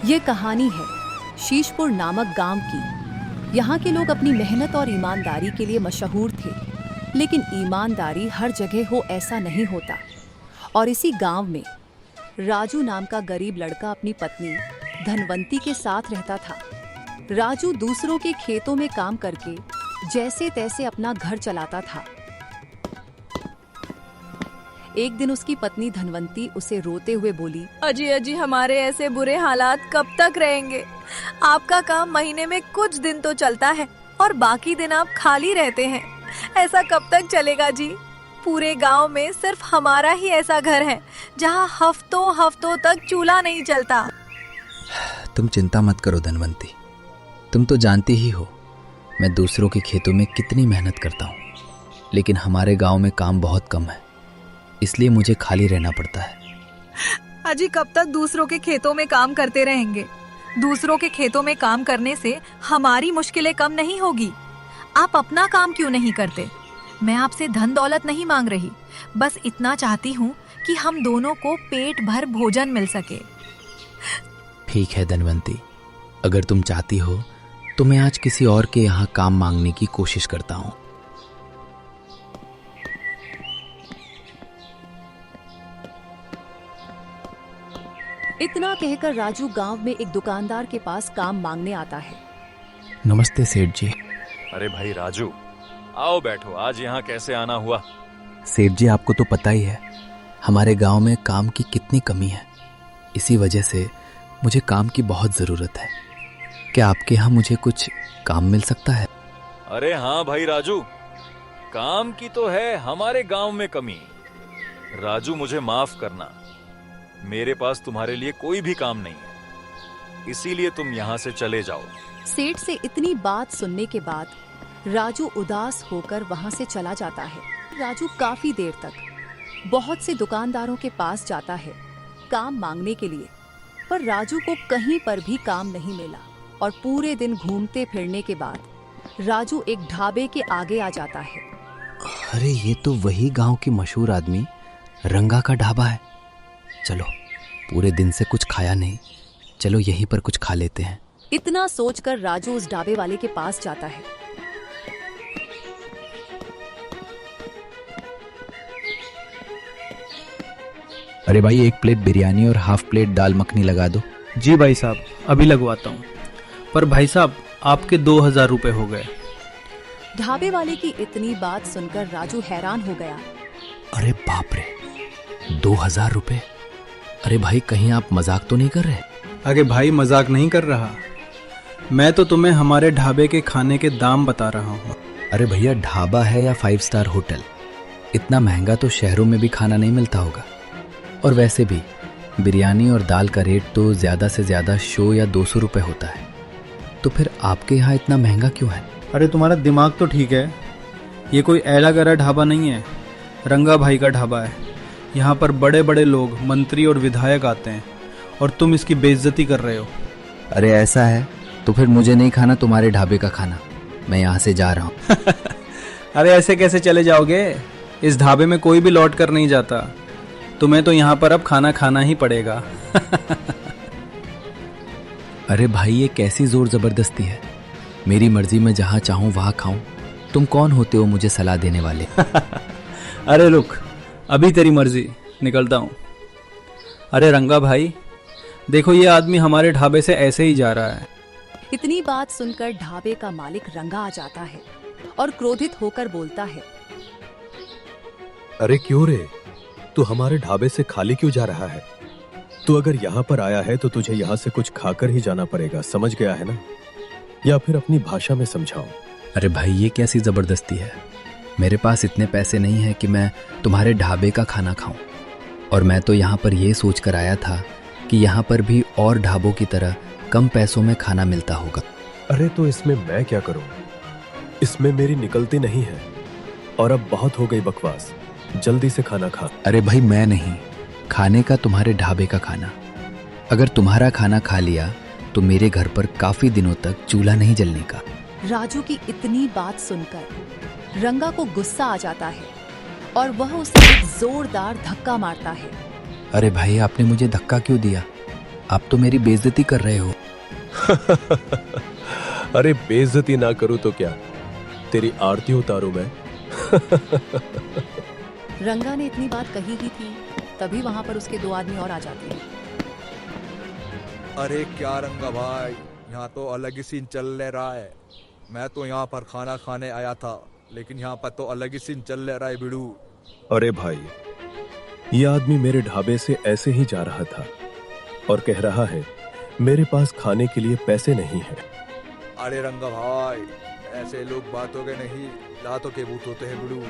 ये कहानी है शीशपुर नामक गांव की। यहाँ के लोग अपनी मेहनत और ईमानदारी के लिए मशहूर थे, लेकिन ईमानदारी हर जगह हो ऐसा नहीं होता। और इसी गांव में राजू नाम का गरीब लड़का अपनी पत्नी धनवंती के साथ रहता था। राजू दूसरों के खेतों में काम करके जैसे तैसे अपना घर चलाता था। एक दिन उसकी पत्नी धनवंती उसे रोते हुए बोली, अजी अजी, हमारे ऐसे बुरे हालात कब तक रहेंगे? आपका काम महीने में कुछ दिन तो चलता है और बाकी दिन आप खाली रहते हैं। ऐसा कब तक चलेगा जी? पूरे गांव में सिर्फ हमारा ही ऐसा घर है जहां हफ्तों हफ्तों तक चूल्हा नहीं चलता। तुम चिंता मत करो धनवंती, तुम तो जानती ही हो मैं दूसरों के खेतों में कितनी मेहनत करता हूँ, लेकिन हमारे गांव में काम बहुत कम है, इसलिए मुझे खाली रहना पड़ता है। अजी, कब तक दूसरों के खेतों में काम करते रहेंगे? दूसरों के खेतों में काम करने से हमारी मुश्किलें कम नहीं होगी। आप अपना काम क्यों नहीं करते? मैं आपसे धन दौलत नहीं मांग रही, बस इतना चाहती हूँ कि हम दोनों को पेट भर भोजन मिल सके। ठीक है धनवंती, अगर तुम चाहती हो तो मैं आज किसी और के यहाँ काम मांगने की कोशिश करता हूँ। इतना कहकर राजू गांव में एक दुकानदार के पास काम मांगने आता है। नमस्ते सेठ जी। अरे भाई राजू, आओ बैठो। आज यहाँ कैसे आना हुआ? सेठ जी, आपको तो पता ही है हमारे गांव में काम की कितनी कमी है, इसी वजह से मुझे काम की बहुत ज़रूरत है। क्या आपके यहाँ मुझे कुछ काम मिल सकता है? अरे हाँ भाई राजू, काम की तो है हमारे गांव में कमी। राजू, मुझे माफ करना, मेरे पास तुम्हारे लिए कोई भी काम नहीं है, इसीलिए तुम यहाँ से चले जाओ। सेठ से इतनी बात सुनने के बाद राजू उदास होकर वहां से चला जाता है। राजू काफी देर तक बहुत से दुकानदारों के पास जाता है काम मांगने के लिए, पर राजू को कहीं पर भी काम नहीं मिला। और पूरे दिन घूमते फिरने के बाद राजू एक ढाबे के आगे आ जाता है। अरे ये तो वही गांव की मशहूर आदमी रंगा का ढाबा है। चलो, पूरे दिन से कुछ खाया नहीं, चलो यहीं पर कुछ खा लेते हैं। इतना सोचकर राजू उस ढाबे वाले के पास जाता है। अरे भाई, एक प्लेट बिरयानी और हाफ प्लेट दाल मखनी लगा दो। जी भाई साहब, अभी लगवाता हूँ। पर भाई साहब, आपके 2000 रुपए हो गए। ढाबे वाले की इतनी बात सुनकर राजू हैरान हो गया। अरे बाप रे, 2000 रुपए? अरे भाई, कहीं आप मजाक तो नहीं कर रहे? अरे भाई, मजाक नहीं कर रहा, मैं तो तुम्हें हमारे ढाबे के खाने के दाम बता रहा हूँ। अरे भैया, ढाबा है या 5 स्टार होटल, इतना महंगा तो शहरों में भी खाना नहीं मिलता होगा। और वैसे भी बिरयानी और दाल का रेट तो ज़्यादा से ज़्यादा 100 या 200 रुपये होता है, तो फिर आपके यहाँ इतना महंगा क्यों है? अरे तुम्हारा दिमाग तो ठीक है, ये कोई ऐला गरा ढाबा नहीं है, रंगा भाई का ढाबा है। यहाँ पर बड़े बड़े लोग, मंत्री और विधायक आते हैं, और तुम इसकी बेइज्जती कर रहे हो। अरे ऐसा है तो फिर मुझे नहीं खाना तुम्हारे ढाबे का खाना, मैं यहाँ से जा रहा हूँ। अरे ऐसे कैसे चले जाओगे? इस ढाबे में कोई भी लौट कर नहीं जाता, तुम्हें तो यहाँ पर अब खाना खाना ही पड़ेगा। अरे भाई, ये कैसी जोर जबरदस्ती है? मेरी मर्जी में जहाँ चाहूँ वहाँ खाऊं, तुम कौन होते हो मुझे सलाह देने वाले? अरे रुक, अभी तेरी मर्जी, निकलता हूँ। अरे रंगा भाई, देखो ये आदमी हमारे ढाबे से ऐसे ही जा रहा है। इतनी बात सुनकर ढाबे का मालिक रंगा आ जाता है और क्रोधित होकर बोलता है, अरे क्यों रे, तू हमारे ढाबे से खाली क्यों जा रहा है? तू अगर यहाँ पर आया है तो तुझे यहाँ से कुछ खाकर ही जाना पड़ेगा, समझ गया है ना? या फिर अपनी भाषा में समझाऊं? अरे भाई, ये कैसी जबरदस्ती है? मेरे पास इतने पैसे नहीं है कि मैं तुम्हारे ढाबे का खाना खाऊं, और मैं तो यहाँ पर ये सोच कर आया था कि यहाँ पर भी और ढाबों की तरह कम पैसों में खाना मिलता होगा। अरे तो इसमें मैं क्या करूं? इसमें मेरी निकलती नहीं है, और अब बहुत हो गई बकवास, जल्दी से खाना खा। अरे भाई, मैं नहीं खाने का तुम्हारे ढाबे का खाना। अगर तुम्हारा खाना खा लिया तो मेरे घर पर काफी दिनों तक चूल्हा नहीं जलने का। राजू की इतनी बात सुनकर रंगा को गुस्सा आ जाता है और वह उसे एक जोरदार धक्का मारता है। अरे भाई, आपने मुझे धक्का क्यों दिया? आप तो मेरी बेइज्जती कर रहे हो। अरे बेइज्जती ना करूं तो क्या, तेरी आरती उतारूं मैं। रंगा ने इतनी बात कही ही थी, तभी वहां पर उसके 2 आदमी और आ जाते हैं। अरे क्या रंगा भाई, यहाँ तो अलग ही सीन चल ले रहा है। मैं तो यहाँ पर खाना खाने आया था, लेकिन यहाँ पर तो अलग ही सीन चल ले रहा है बिड़ू। अरे भाई, ये आदमी मेरे ढाबे से ऐसे ही जा रहा था और कह रहा है मेरे पास खाने के लिए पैसे नहीं है। अरे रंगा भाई, ऐसे लोग बातों के नहीं लातों के भूत होते हैं बिड़ू।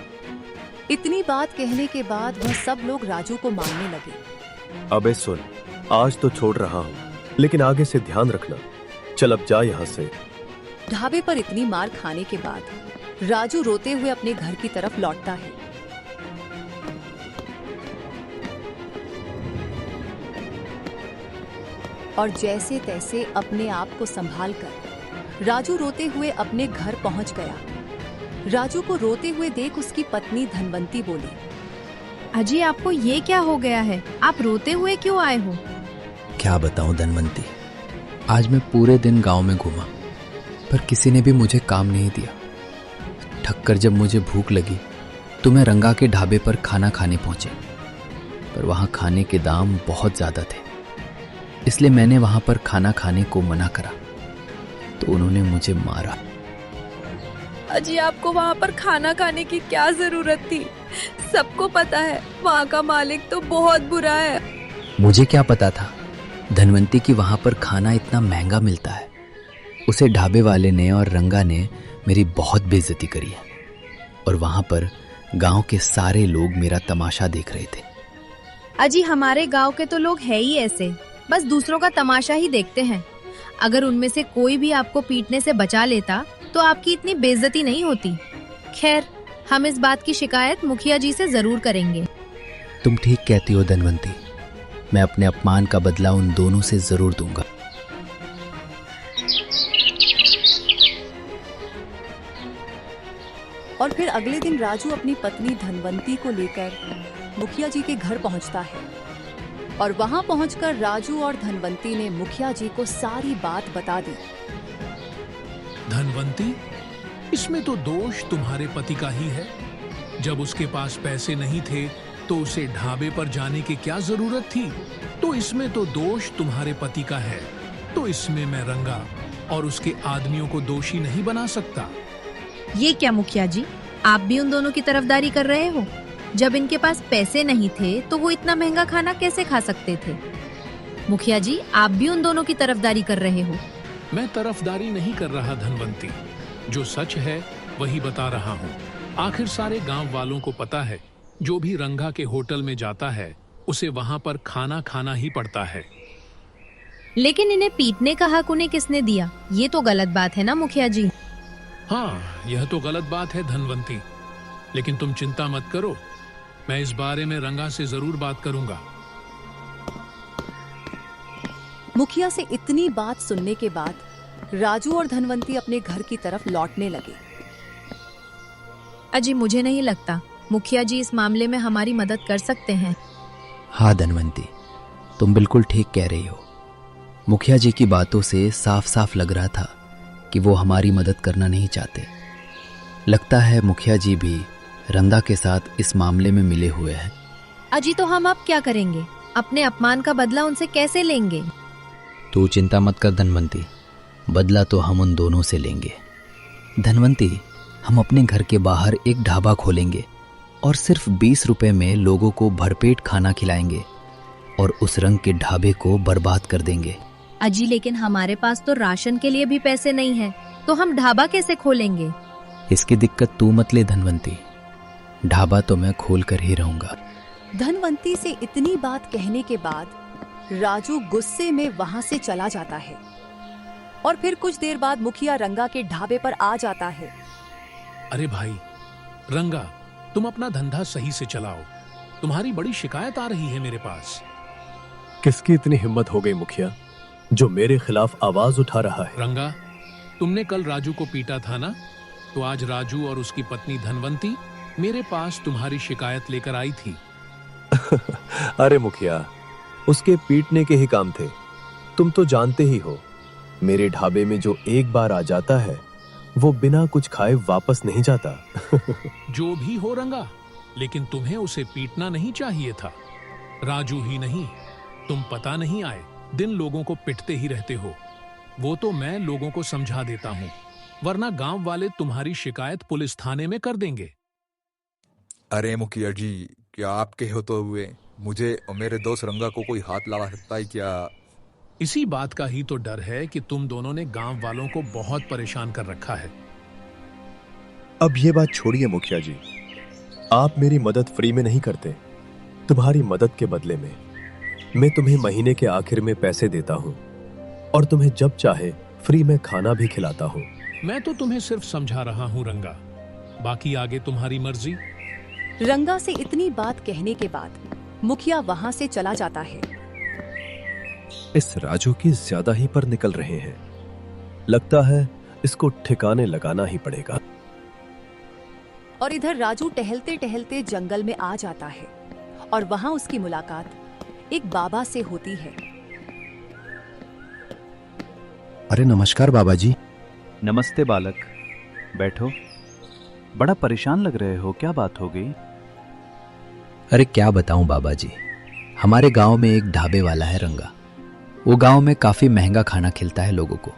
इतनी बात कहने के बाद वह सब लोग राजू को मारने लगे। अबे सुन, आज तो छोड़ रहा हूँ, लेकिन आगे से ध्यान रखना। चल अब जा यहाँ से। ढाबे पर इतनी मार खाने के बाद राजू रोते हुए अपने घर की तरफ लौटता है। और जैसे तैसे अपने आप को संभाल कर राजू रोते हुए अपने घर पहुंच गया। राजू को रोते हुए देख उसकी पत्नी धनवंती बोली, अजी आपको ये क्या हो गया है? आप रोते हुए क्यों आए हो? क्या बताऊं धनवंती, आज मैं पूरे दिन गांव में घूमा, पर किसी ने भी मुझे काम नहीं दिया। थककर जब मुझे भूख लगी तो मैं रंगा के ढाबे पर खाना खाने पहुंचे, पर वहां खाने के दाम बहुत ज्यादा थे, इसलिए मैंने वहां पर खाना खाने को मना करा, तो उन्होंने मुझे मारा। अजी आपको वहाँ पर खाना खाने की क्या जरूरत थी? सबको पता है वहाँ का मालिक तो बहुत बुरा है। मुझे क्या पता था धनवंती की वहां पर खाना इतना महंगा मिलता है। उसे ढाबे वाले ने और रंगा ने मेरी बहुत बेइज्जती करी है, और वहां पर गांव के सारे लोग मेरा तमाशा देख रहे थे। अजी हमारे गांव के तो लोग है ही ऐसे, बस दूसरों का तमाशा ही देखते हैं। अगर उनमें से कोई भी आपको पीटने से बचा लेता तो आपकी इतनी बेइज्जती नहीं होती। खैर, हम इस बात की शिकायत मुखिया जी से जरूर करेंगे। तुम ठीक कहती हो धनवंती, मैं अपने अपमान का बदला उन दोनों से जरूर दूंगा। और फिर अगले दिन राजू अपनी पत्नी धनवंती को लेकर मुखिया जी के घर पहुंचता है। और वहां पहुंचकर राजू और धनवंती ने मुखिया जी को सारी बात बता दी। धनवंती, इसमें तो दोष तुम्हारे पति का ही है। जब उसके पास पैसे नहीं थे तो उसे ढाबे पर जाने की क्या जरूरत थी? तो इसमें तो दोष तुम्हारे पति का है। तो इसमें मैं रंगा और उसके आदमियों को दोषी नहीं बना सकता। ये क्या मुखिया जी, आप भी उन दोनों की तरफदारी कर रहे हो? जब इनके पास पैसे नहीं थे तो वो इतना महंगा खाना कैसे खा सकते थे? मुखिया जी, आप भी उन दोनों की तरफदारी कर रहे हो। मैं तरफदारी नहीं कर रहा धनवंती, जो सच है वही बता रहा हूँ। आखिर सारे गांव वालों को पता है, जो भी रंगा के होटल में जाता है उसे वहां पर खाना खाना ही पड़ता है। लेकिन इन्हें पीटने का हक उन्हें किसने दिया? ये तो गलत बात है ना मुखिया जी। हाँ, यह तो गलत बात है धनवंती, लेकिन तुम चिंता मत करो, मैं इस बारे में रंगा से जरूर बात करूंगा। मुखिया से इतनी बात सुनने के बाद राजू और धनवंती अपने घर की तरफ लौटने लगे। अजी मुझे नहीं लगता मुखिया जी इस मामले में हमारी मदद कर सकते हैं। हाँ धनवंती, तुम बिल्कुल ठीक कह रही हो। मुखिया जी की बातों से साफ साफ लग रहा था कि वो हमारी मदद करना नहीं चाहते। लगता है मुखिया जी भी रंगा के साथ इस मामले में मिले हुए हैं। अजी तो हम अब क्या करेंगे? अपने अपमान का बदला उनसे कैसे लेंगे? तू चिंता मत कर धनवंती, बदला तो हम उन दोनों से लेंगे। धनवंती, हम अपने घर के बाहर एक ढाबा खोलेंगे और सिर्फ 20 रुपए में लोगों को भरपेट खाना खिलाएंगे और उस रंग के ढाबे को बर्बाद कर देंगे। अजी लेकिन हमारे पास तो राशन के लिए भी पैसे नहीं है, तो हम ढाबा कैसे खोलेंगे? इसकी दिक्कत तू मत ले धनवंती, ढाबा तो मैं खोल कर ही रहूंगा। धनवंती से इतनी बात कहने के बाद राजू गुस्से में वहां से चला जाता है। और फिर कुछ देर बाद मुखिया रंगा के ढाबे पर आ जाता है। अरे भाई रंगा, तुम अपना धंधा सही से चलाओ, तुम्हारी बड़ी शिकायत आ रही है मेरे पास। किसकी इतनी हिम्मत हो गई मुखिया, जो मेरे खिलाफ आवाज उठा रहा है? रंगा, तुमने कल राजू को पीटा था ना, तो आज राजू और उसकी पत्नी धनवंती मेरे पास तुम्हारी शिकायत लेकर आई थी। अरे मुखिया, उसके पीटने के ही काम थे, तुम तो जानते ही हो, मेरे ढाबे में जो एक बार आ जाता है वो बिना कुछ खाए वापस नहीं जाता। जो भी हो रंगा, लेकिन तुम्हें उसे पीटना नहीं चाहिए था। राजू ही नहीं, तुम पता नहीं आए दिन लोगों को पिटते ही रहते हो। वो तो मैं लोगों को समझा देता हूँ, वरना गांव वाले तुम्हारी शिकायत पुलिस थाने में कर देंगे। अरे मुखिया जी, क्या आपके होते हुए मुझे और मेरे दोस्त रंगा को कोई हाथ लगा सकता है क्या? इसी बात का ही तो डर है कि तुम दोनों ने गांव वालों को बहुत परेशान कर रखा है। अब ये बात छोड़िए मुखिया जी, आप मेरी मदद फ्री में नहीं करते। तुम्हारी मदद के बदले में मैं तुम्हें महीने के आखिर में पैसे देता हूँ और तुम्हें जब चाहे फ्री में खाना भी खिलाता हूँ। मैं तो तुम्हें सिर्फ समझा रहा हूँ रंगा, बाकी आगे तुम्हारी मर्जी। रंगा से इतनी बात कहने के बाद मुखिया वहां से चला जाता है। इस राजू की ज्यादा ही पर निकल रहे हैं, लगता है इसको ठिकाने लगाना ही पड़ेगा। और इधर राजू टहलते टहलते जंगल में आ जाता है और वहां उसकी मुलाकात एक बाबा से होती है। अरे नमस्कार बाबा जी। नमस्ते बालक, बैठो। बड़ा परेशान लग रहे हो, क्या बात हो गई? अरे क्या बताऊं बाबा जी, हमारे गांव में एक ढाबे वाला है रंगा। वो गांव में काफी महंगा खाना खिलता है लोगों को,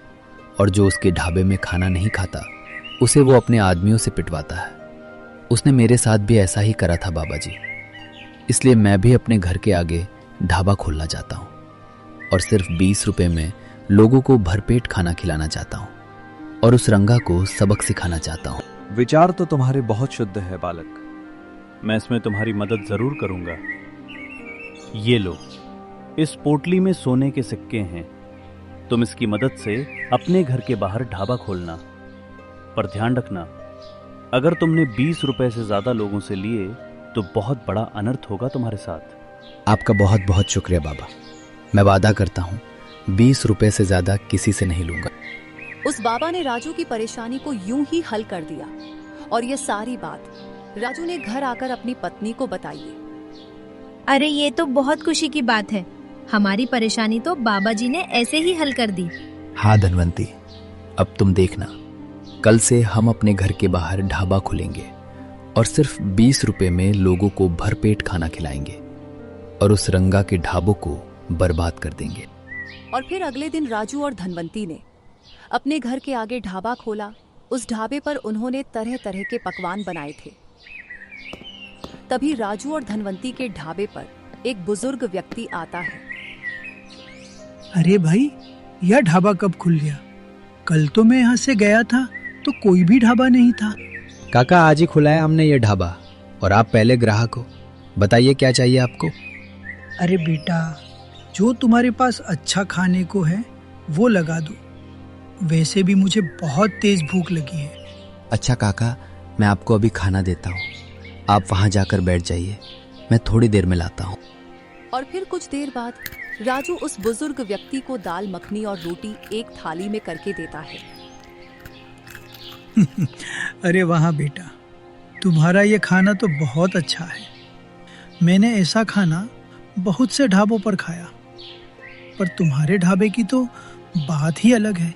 और जो उसके ढाबे में खाना नहीं खाता उसे वो अपने आदमियों से पिटवाता है। उसने मेरे साथ भी ऐसा ही करा था बाबा जी, इसलिए मैं भी अपने घर के आगे ढाबा खोलना चाहता हूँ और सिर्फ 20 रुपए में लोगों को भरपेट खाना खिलाना चाहता हूँ और उस रंगा को सबक सिखाना चाहता हूँ। विचार तो तुम्हारे बहुत शुद्ध है बालक, मैं इसमें तुम्हारी मदद जरूर करूंगा। ये लो, इस पोटली में सोने के सिक्के हैं। तुम इसकी मदद से अपने घर के बाहर ढाबा खोलना, पर ध्यान रखना, अगर तुमने 20 रुपए से ज्यादा लोगों से लिए तो बहुत बड़ा अनर्थ होगा तुम्हारे साथ। आपका बहुत बहुत शुक्रिया बाबा, मैं वादा करता हूँ 20 रुपए से ज्यादा किसी से नहीं लूंगा। उस बाबा ने राजू की परेशानी को यूं ही हल कर दिया और ये सारी बात राजू ने घर आकर अपनी पत्नी को बताई। अरे ये तो बहुत खुशी की बात है, हमारी परेशानी तो बाबा जी ने ऐसे ही हल कर दी। हाँ धनवंती, अब तुम देखना, कल से हम अपने घर के बाहर ढाबा खोलेंगे और सिर्फ 20 रुपए में लोगों को भरपेट खाना खिलाएंगे और उस रंगा के ढाबों को बर्बाद कर देंगे। और फिर अगले दिन राजू और धनवंती ने अपने घर के आगे ढाबा खोला। उस ढाबे पर उन्होंने तरह तरह के पकवान बनाए थे। तभी राजू और धनवंती के ढाबे पर एक बुजुर्ग व्यक्ति आता है। अरे भाई, यह ढाबा कब खुल गया? कल तो मैं यहाँ से गया था तो कोई भी ढाबा नहीं था। काका, आज ही खुला है हमने ये ढाबा और आप पहले ग्राहक हो, बताइए क्या चाहिए आपको? अरे बेटा, जो तुम्हारे पास अच्छा खाने को है वो लगा दो, वैसे भी मुझे बहुत तेज भूख लगी है। अच्छा काका, मैं आपको अभी खाना देता हूँ, आप वहाँ जाकर बैठ जाइए, मैं थोड़ी देर में लाता हूँ। और फिर कुछ देर बाद राजू उस बुजुर्ग व्यक्ति को दाल मखनी और रोटी एक थाली में करके देता है। अरे वाह बेटा, तुम्हारा ये खाना तो बहुत अच्छा है। मैंने ऐसा खाना बहुत से ढाबों पर खाया, पर तुम्हारे ढाबे की तो बात ही अलग है।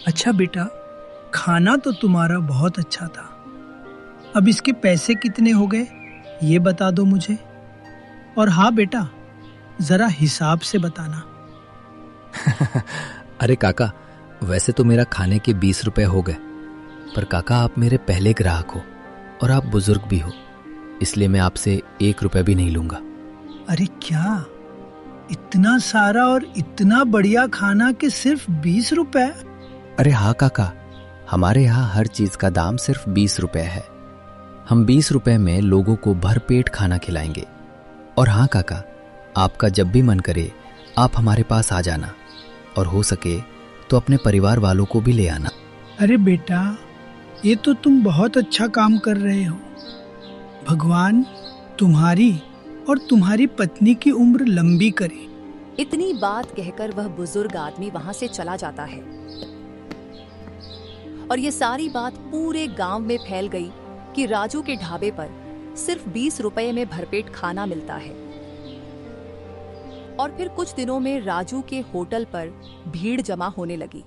अच्छा बेटा, खाना तो तुम्हारा बहुत अच्छा था, अब इसके पैसे कितने हो गए ये बता दो मुझे। और हाँ बेटा, जरा हिसाब से बताना। अरे काका, वैसे तो मेरा खाने के 20 रुपए हो गए, पर काका आप मेरे पहले ग्राहक हो और आप बुजुर्ग भी हो, इसलिए मैं आपसे 1 रुपए भी नहीं लूंगा। अरे क्या, इतना सारा और इतना बढ़िया खाना के सिर्फ 20 रुपए? अरे हाँ काका, हमारे यहाँ हर चीज का दाम सिर्फ 20 रुपए है। हम 20 रुपए में लोगों को भरपेट खाना खिलाएंगे। और हाँ काका, आपका जब भी मन करे आप हमारे पास आ जाना, और हो सके तो अपने परिवार वालों को भी ले आना। अरे बेटा, ये तो तुम बहुत अच्छा काम कर रहे हो। भगवान तुम्हारी और तुम्हारी पत्नी की उम्र लंबी करे। इतनी बात कहकर वह बुजुर्ग आदमी वहां से चला जाता है और ये सारी बात पूरे गांव में फैल गई कि राजू के ढाबे पर सिर्फ 20 रुपए में भरपेट खाना मिलता है। और फिर कुछ दिनों में राजू के होटल पर भीड़ जमा होने लगी।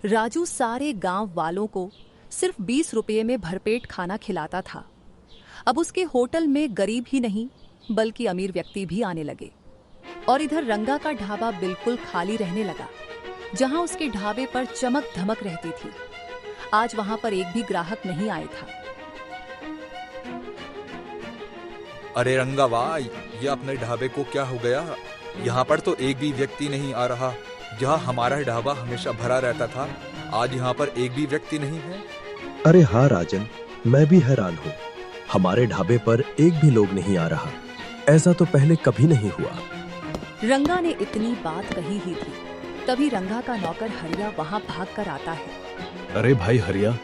राजू सारे गांव वालों को सिर्फ 20 रुपये में भरपेट खाना खिलाता था। अब उसके होटल में गरीब ही नहीं बल्कि अमीर व्यक्ति भी आने लगे। और इधर रंगा का ढाबा बिल्कुल खाली रहने लगा। जहां उसके ढाबे पर चमक धमक रहती थी, आज वहां पर एक भी ग्राहक नहीं आया था। अरे रंगा वाह, ये अपने ढाबे को क्या हो गया? यहाँ पर तो एक भी व्यक्ति नहीं आ रहा। जहाँ हमारा ढाबा हमेशा भरा रहता था, आज यहाँ पर एक भी व्यक्ति नहीं है। अरे हाँ राजन, मैं भी हैरान हूँ। हमारे ढाबे पर एक भी लोग नहीं आ रहा। ऐसा तो पहले कभी नहीं हुआ। रंगा ने इतनी बात कही ही थी, तभी रंगा का नौकर हरिया वहां भाग कर आता है। अरे भाई हरिया,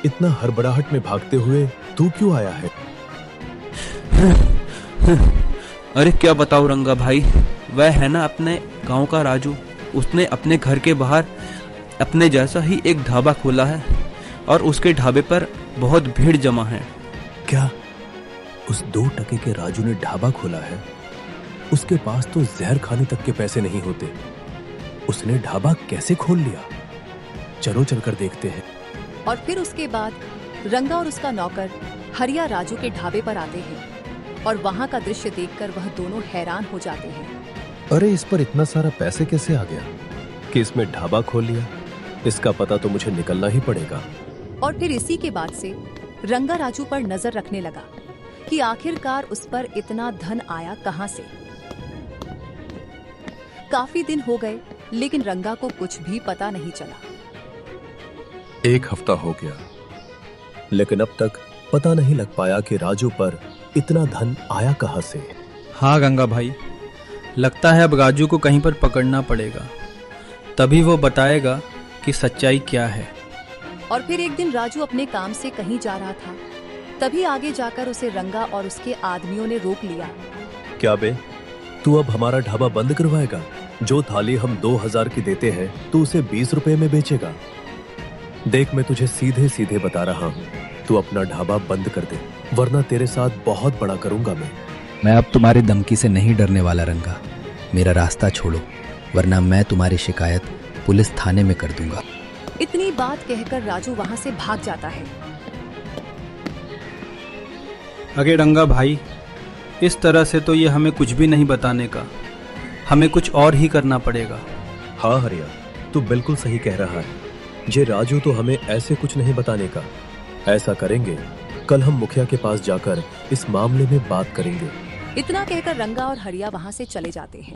इतना हड़बड़ाहट में भागते हुए तू क्यों आया है? अरे क्या बताऊं रंगा भाई, वह है ना अपने गांव का राजू। उसने अपने घर के बाहर अपने जैसा ही एक ढाबा खोला है और उसके ढाबे पर बहुत भीड़ जमा है। क्या उस 2 टके के राजू ने ढाबा खोला है? उसके पास तो जहर खाने तक के पैसे नहीं होते। उसने ढाबा कैसे खोल लिया? चलो चलकर देखते हैं। और फिर उसके बाद रंगा और उसका नौकर हरिया राजू के ढाबे पर आते हैं और वहां का दृश्य देखकर वह दोनों हैरान हो जाते हैं। अरे इस पर इतना सारा पैसे कैसे आ गया कि इसमें ढाबा खोल लिया? इसका पता तो मुझे निकलना ही पड़ेगा। और फिर इसी के बाद से रंगा राजू पर नजर रखने लगा कि आखिरकार उस पर इतना धन आया कहां से। काफी दिन हो गए लेकिन रंगा को कुछ भी पता नहीं चला। 1 हफ्ता हो गया, लेकिन अब तक पता नहीं लग पाया कि राजू पर इतना धन आया कहां से। हाँ गंगा भाई, लगता है अब राजू को कहीं पर पकड़ना पड़ेगा, तभी वो बताएगा कि सच्चाई क्या है। और फिर एक दिन राजू अपने काम से कहीं जा रहा था, तभी आगे जाकर उसे रंगा और उसके आदमियों ने रोक लिया। क्या बे, तू अब हमारा ढाबा बंद करवाएगा? जो थाली हम 2000 की देते हैं तू उसे 20 रुपए में बेचेगा? देख, मैं तुझे सीधे सीधे बता रहा हूँ, तू अपना ढाबा बंद कर दे, वरना तेरे साथ बहुत बड़ा करूंगा मैं अब तुम्हारी धमकी से नहीं डरने वाला रंगा। मेरा रास्ता छोड़ो, वरना मैं तुम्हारी शिकायत पुलिस थाने में कर दूंगा। इतनी बात कहकर राजू वहां से भाग जाता है। अरे रंगा भाई, इस तरह से तो ये हमें कुछ भी नहीं बताने का, हमें कुछ और ही करना पड़ेगा। हाँ हरिया, तू बिल्कुल सही कह रहा है। ये राजू तो हमें ऐसे कुछ नहीं बताने का। ऐसा करेंगे, कल हम मुखिया के पास जाकर इस मामले में बात करेंगे। इतना कहकर रंगा और हरिया वहां से चले जाते हैं।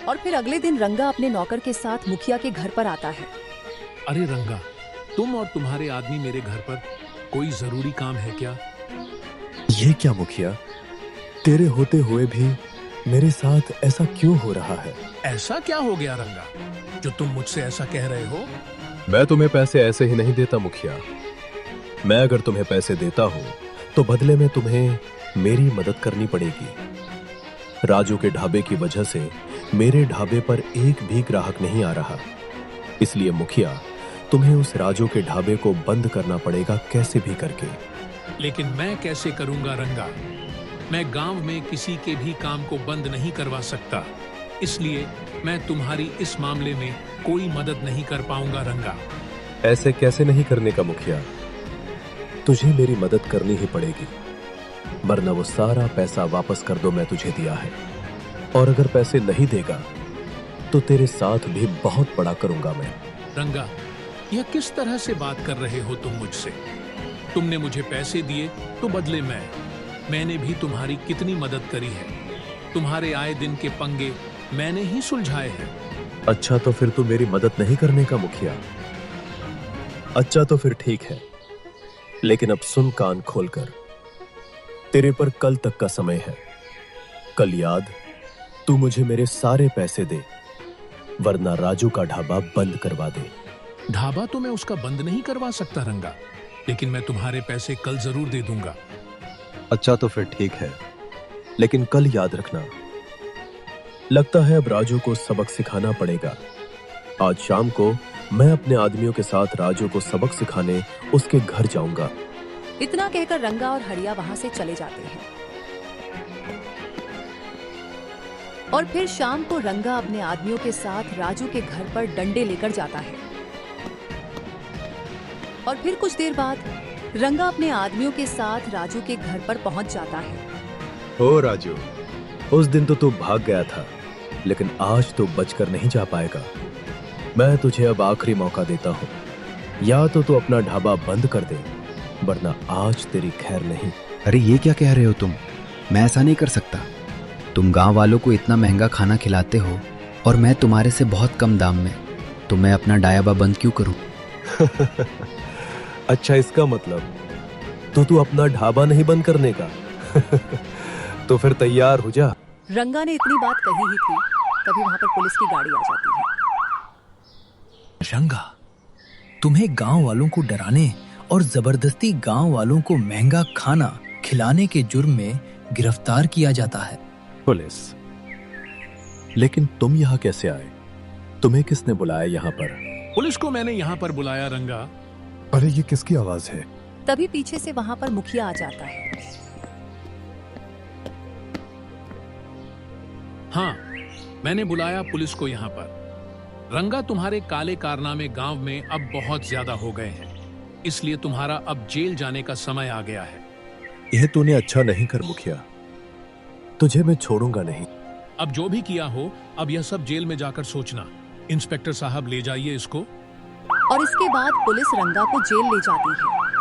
और फिर अगले दिन रंगा अपने नौकर के साथ मुखिया के घर पर आता है। अरे रंगा, तुम और तुम्हारे आदमी मेरे घर पर, कोई जरूरी काम है क्या? ये क्या मुखिया, तेरे होते हुए भी मेरे साथ ऐसा क्यों हो रहा है? ऐसा क्या हो गया रंगा, जो तुम मुझसे ऐसा कह रहे हो? मैं तुम्हें पैसे ऐसे ही नहीं देता मुखिया। मैं अगर तुम्हें पैसे देता हूँ तो बदले में तुम्हें मेरी मदद करनी पड़ेगी। राजू के ढाबे की वजह से मेरे ढाबे पर एक भी ग्राहक नहीं आ रहा, इसलिए मुखिया तुम्हें उस राजू के ढाबे को बंद करना पड़ेगा कैसे भी करके। लेकिन मैं कैसे करूंगा रंगा? मैं गांव में किसी के भी काम को बंद नहीं करवा सकता, इसलिए मैं तुम्हारी इस मामले में कोई मदद नहीं कर पाऊंगा रंगा। ऐसे कैसे नहीं करने का मुखिया, तुझे मेरी मदद करनी ही पड़ेगी, वरना वो सारा पैसा वापस कर दो मैं तुझे दिया है। और अगर पैसे नहीं देगा तो तेरे साथ भी बहुत बड़ा करूंगा मैं। रंगा, यह किस तरह से बात कर रहे हो तुम मुझसे? तुमने मुझे पैसे दिए तो बदले मैंने भी तुम्हारी कितनी मदद करी है। तुम्हारे आए दिन के पंगे मैंने ही सुलझाए हैं। अच्छा तो फिर तू मेरी मदद नहीं करने का मुखिया? अच्छा तो फिर ठीक है, लेकिन अब सुन कान खोलकर, तेरे पर कल तक का समय है। कल याद, तू मुझे मेरे सारे पैसे दे, वरना राजू का ढाबा बंद करवा दे। ढाबा तो मैं उसका बंद नहीं करवा सकता रंगा, लेकिन मैं तुम्हारे पैसे कल जरूर दे दूंगा। अच्छा तो फिर ठीक है, लेकिन कल याद रखना। लगता है अब राजू को सबक सिखाना पड़ेगा। आज शाम को मैं अपने आदमियों के साथ राजू को सबक सिखाने उसके घर जाऊंगा। इतना कहकर रंगा और हरिया वहां से चले जाते हैं। और फिर शाम को रंगा अपने आदमियों के साथ राजू के घर पर डंडे लेकर जाता है। और फिर कुछ देर बाद रंगा अपने आदमियों के साथ राजू के घर पर पहुंच जाता है। ओ राजू, उस दिन तो तू भाग गया था, लेकिन आज तो बचकर नहीं जा पाएगा। मैं तुझे अब आखिरी मौका देता हूँ, या तो तू अपना ढाबा बंद कर दे, वरना आज तेरी खैर नहीं। अरे ये क्या कह रहे हो तुम? मैं ऐसा नहीं कर सकता। तुम गांव वालों को इतना महंगा खाना खिलाते हो और मैं तुम्हारे से बहुत कम दाम में, तो मैं अपना ढाबा बंद क्यों करूं? अच्छा, इसका मतलब तू अपना ढाबा नहीं बंद करने का? तो फिर तैयार हो जा। रंगा ने इतनी बात कही ही थी, तभी वहां पर पुलिस की गाड़ी आ जाती है। रंगा, तुम्हें गांव वालों को डराने और जबरदस्ती गांव वालों को महंगा खाना खिलाने के जुर्म में गिरफ्तार किया जाता है। पुलिस, लेकिन तुम यहाँ कैसे आए? तुम्हें किसने बुलाया यहाँ पर? पुलिस को मैंने यहाँ पर बुलाया रंगा। अरे ये किसकी आवाज है? तभी पीछे से वहां पर मुखिया आ जाता है। हाँ, मैंने बुलाया पुलिस को यहाँ पर। रंगा, तुम्हारे काले कारनामे गांव में अब बहुत ज्यादा हो गए हैं, इसलिए तुम्हारा अब जेल जाने का समय आ गया है। यह तूने अच्छा नहीं कर मुखिया, तुझे मैं छोड़ूंगा नहीं। अब जो भी किया हो, अब यह सब जेल में जाकर सोचना। इंस्पेक्टर साहब, ले जाइए इसको। और इसके बाद पुलिस रंगा को जेल ले जाती है।